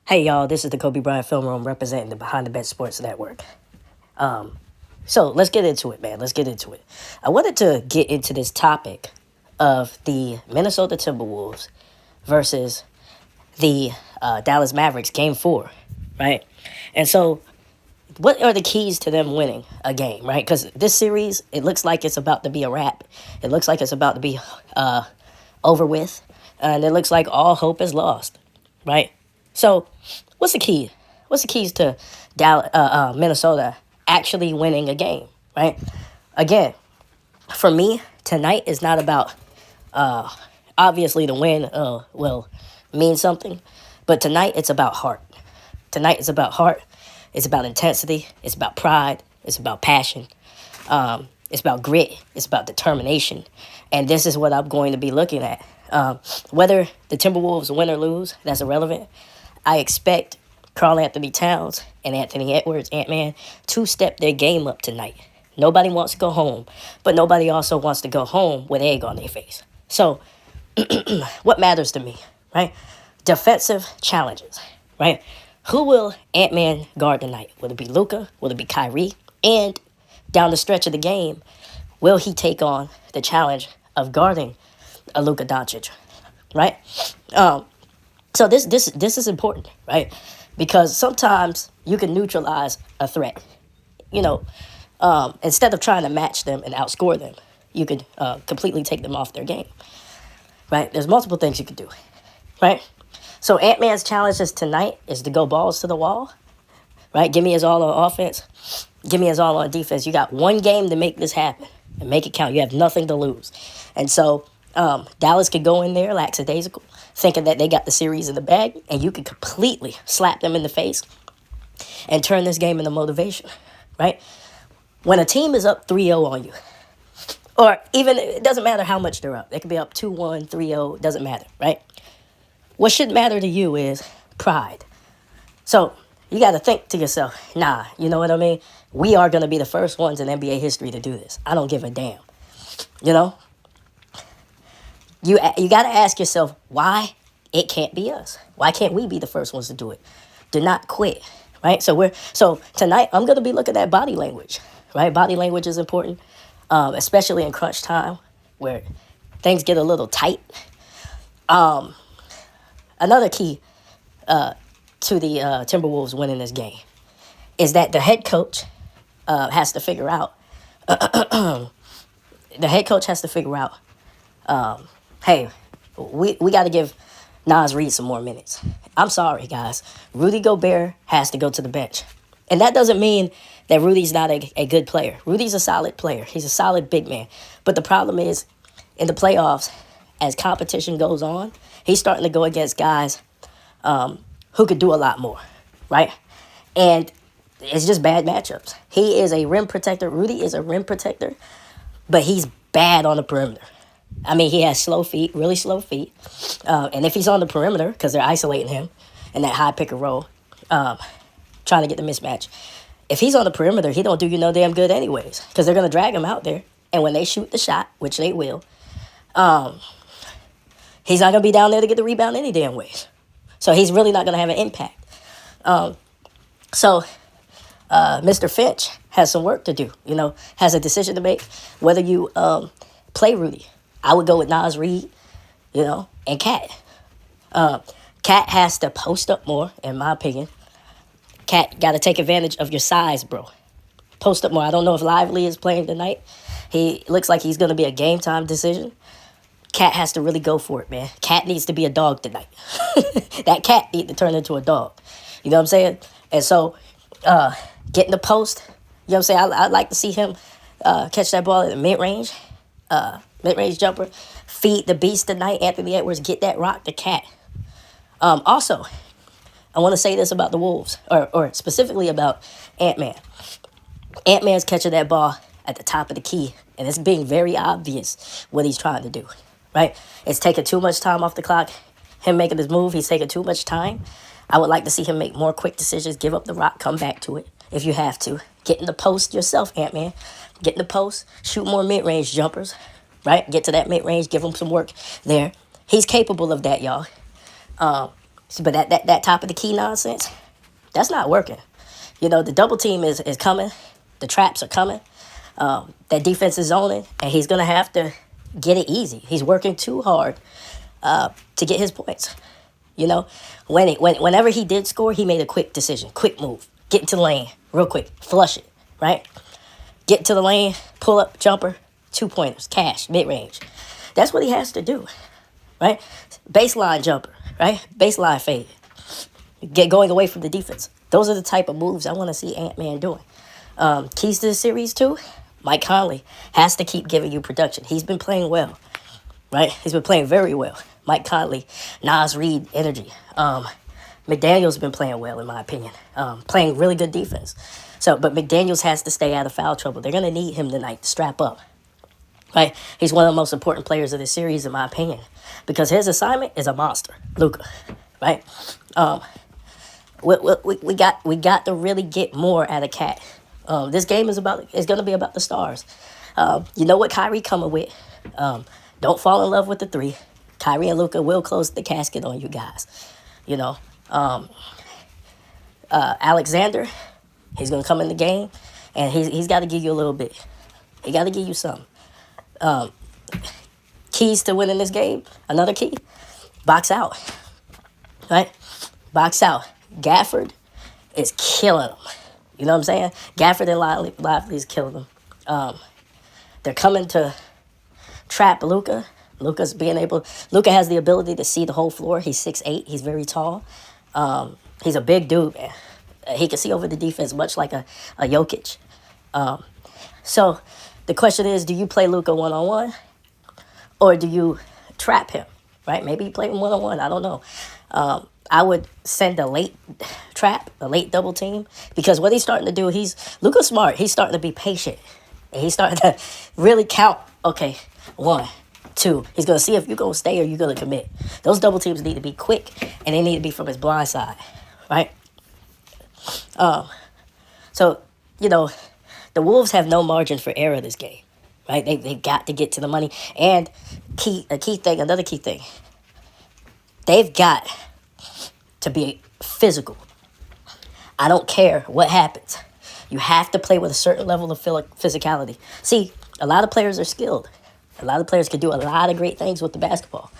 Hey y'all, this is the Kobe Bryant Film Room representing the Behind the Bet Sports Network. So let's get into it, man. Let's get into it. I wanted to get into this topic of the Minnesota Timberwolves versus the Dallas Mavericks Game 4, right? And so, what are the keys to them winning a game, right? Because this series, it looks like it's about to be a wrap. It looks like it's about to be over with, and it looks like all hope is lost, right? So, what's the key? What's the keys to Minnesota actually winning a game, right? Again, for me, tonight is not about obviously the win will mean something, but tonight it's about heart. Tonight it's about heart. It's about intensity. It's about pride. It's about passion. It's about grit. It's about determination. And this is what I'm going to be looking at. Whether the Timberwolves win or lose, that's irrelevant. I expect Karl Anthony Towns and Anthony Edwards, Ant-Man, to step their game up tonight. Nobody wants to go home, but nobody also wants to go home with egg on their face. So, what matters to me, right? Defensive challenges, right? Who will Ant-Man guard tonight? Will it be Luka? Will it be Kyrie? And down the stretch of the game, will he take on the challenge of guarding a Luka Doncic, right? So this is important, right? Because sometimes you can neutralize a threat. Instead of trying to match them and outscore them, you could completely take them off their game, right? There's multiple things you could do, right? So Ant-Man's challenge tonight is to go balls to the wall, right? Give me his all on offense. Give me his all on defense. You got one game to make this happen and make it count. You have nothing to lose. And so Dallas could go in there lackadaisical, thinking that they got the series in the bag, and you could completely slap them in the face and turn this game into motivation, right? When a team is up 3-0 on you, or even, it doesn't matter how much they're up. They could be up 2-1, 3-0, doesn't matter, right? What should matter to you is pride. So you got to think to yourself, nah, you know what I mean? We are going to be the first ones in NBA history to do this. I don't give a damn, you know? You got to ask yourself why it can't be us. Why can't we be the first ones to do it? Do not quit, right? So tonight I'm going to be looking at body language, right? Body language is important, especially in crunch time where things get a little tight. Another key to the Timberwolves winning this game is that the head coach has to figure out. The head coach has to figure out. Hey, we got to give Naz Reid some more minutes. I'm sorry, guys. Rudy Gobert has to go to the bench. And that doesn't mean that Rudy's not a good player. Rudy's a solid player. He's a solid big man. But the problem is, in the playoffs, as competition goes on, he's starting to go against guys who could do a lot more, right? And it's just bad matchups. He is a rim protector. Rudy is a rim protector, but he's bad on the perimeter. I mean, he has slow feet, really slow feet. And if he's on the perimeter, because they're isolating him in that high pick and roll, trying to get the mismatch. If he's on the perimeter, he don't do you no damn good anyways, because they're going to drag him out there. And when they shoot the shot, which they will, he's not going to be down there to get the rebound any damn ways. So he's really not going to have an impact. Mr. Finch has some work to do, has a decision to make whether you play Rudy. I would go with Naz Reid, and Cat. Cat has to post up more, in my opinion. Cat got to take advantage of your size, bro. Post up more. I don't know if Lively is playing tonight. He looks like he's going to be a game time decision. Cat has to really go for it, man. Cat needs to be a dog tonight. That cat needs to turn into a dog. You know what I'm saying? And so, getting the post, you know what I'm saying? I'd like to see him catch that ball at the mid-range. Mid-range jumper. Feed the beast tonight. Anthony Edwards, get that rock to Cat. Also, I want to say this about the Wolves, or specifically about Ant-Man. Ant-Man's catching that ball at the top of the key, and it's being very obvious what he's trying to do, right? It's taking too much time off the clock. Him making his move, he's taking too much time. I would like to see him make more quick decisions, give up the rock, come back to it if you have to. Get in the post yourself, Ant-Man. Get in the post, shoot more mid-range jumpers, right? Get to that mid-range, give him some work there. He's capable of that, y'all. But that top of the key nonsense, that's not working. The double team is coming. The traps are coming. That defense is zoning, and he's going to have to get it easy. He's working too hard to get his points. Whenever he did score, he made a quick decision, quick move. Get into the lane real quick. Flush it, right? Get into the lane, pull up, jumper, 2-pointers, cash, mid-range. That's what he has to do, right? Baseline jumper, right? Baseline fade. Get going away from the defense. Those are the type of moves I want to see Ant-Man doing. Keys to the series, too, Mike Conley has to keep giving you production. He's been playing well, right? He's been playing very well. Mike Conley, Nas Reed energy. McDaniel's been playing well, in my opinion. Playing really good defense. But McDaniels has to stay out of foul trouble. They're going to need him tonight to strap up. Right? He's one of the most important players of this series, in my opinion, because his assignment is a monster, Luka. Right? We got to really get more out of Cat. This game is going to be about the stars. You know what Kyrie coming with? Don't fall in love with the three. Kyrie and Luka will close the casket on you guys. Alexander, he's going to come in the game, and he's got to give you a little bit. He got to give you something. Keys to winning this game, another key, box out. Right? Box out. Gafford is killing them. You know what I'm saying? Gafford and Lively is killing them. They're coming to trap Luka. Luka has the ability to see the whole floor. He's 6'8". He's very tall. He's a big dude, man. He can see over the defense, much like a Jokic. So the question is, do you play Luka one-on-one, or do you trap him? Right? Maybe you play him one-on-one. I don't know. I would send a late trap, a late double team, because what he's starting to do, Luka's smart. He's starting to be patient. And he's starting to really count, okay, 1, 2. He's going to see if you're going to stay or you're going to commit. Those double teams need to be quick, and they need to be from his blind side, right? So, the Wolves have no margin for error this game, right? They've got to get to the money. And another key thing, they've got to be physical. I don't care what happens. You have to play with a certain level of physicality. See, a lot of players are skilled. A lot of players can do a lot of great things with the basketball.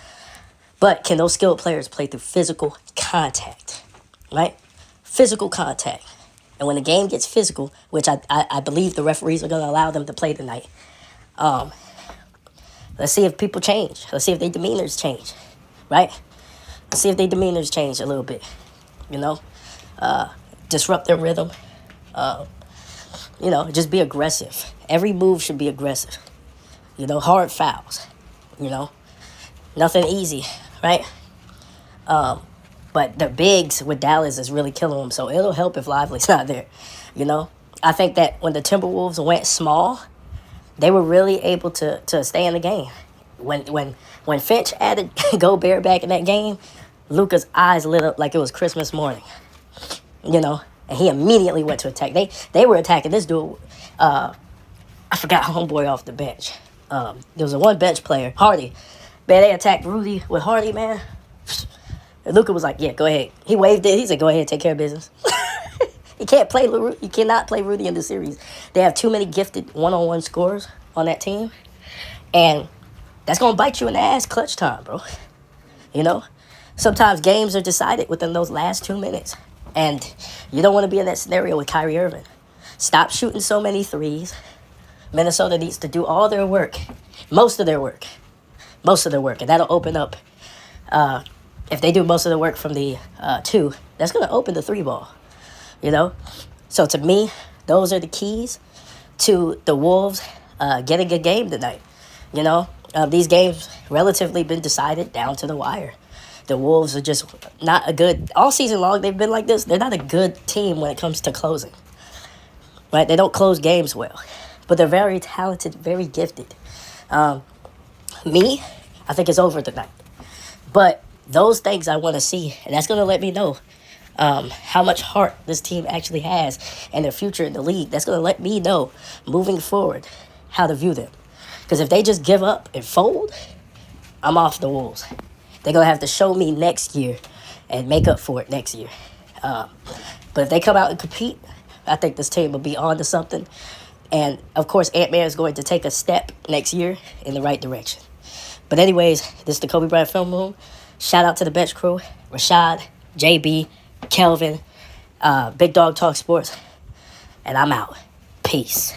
But can those skilled players play through physical contact, right? Physical contact. And when the game gets physical, which I believe the referees are going to allow them to play tonight, let's see if people change. Let's see if their demeanors change, right? Let's see if their demeanors change a little bit, disrupt their rhythm, just be aggressive. Every move should be aggressive, hard fouls, nothing easy, right? But the bigs with Dallas is really killing them, so it'll help if Lively's not there, I think that when the Timberwolves went small, they were really able to stay in the game. When Finch added Gobert back in that game, Luka's eyes lit up like it was Christmas morning, and he immediately went to attack. They were attacking this dude. I forgot homeboy off the bench. There was a one bench player, Hardy. Man, they attacked Rudy with Hardy, man. And Luka was like, yeah, go ahead. He waved it. He said, go ahead, take care of business. You cannot play Rudy in the series. They have too many gifted one-on-one scorers on that team. And that's going to bite you in the ass clutch time, bro. Sometimes games are decided within those last 2 minutes. And you don't want to be in that scenario with Kyrie Irving. Stop shooting so many threes. Minnesota needs to do all their work. Most of their work. And that'll open up. If they do most of the work from the 2, that's going to open the 3 ball. So to me, those are the keys to the Wolves getting a game tonight. These games relatively been decided down to the wire. The Wolves are just not a good, all season long they've been like this. They're not a good team when it comes to closing. Right? They don't close games well. But they're very talented, very gifted. I think it's over tonight. But those things I want to see, and that's going to let me know how much heart this team actually has and their future in the league. That's going to let me know, moving forward, how to view them. Because if they just give up and fold, I'm off the Wolves. They're going to have to show me next year and make up for it next year. But if they come out and compete, I think this team will be on to something. And, of course, Ant-Man is going to take a step next year in the right direction. But anyways, this is the Kobe Bryant Film Room. Shout out to the bench crew, Rashad, JB, Kelvin, Big Dog Talk Sports. And I'm out. Peace.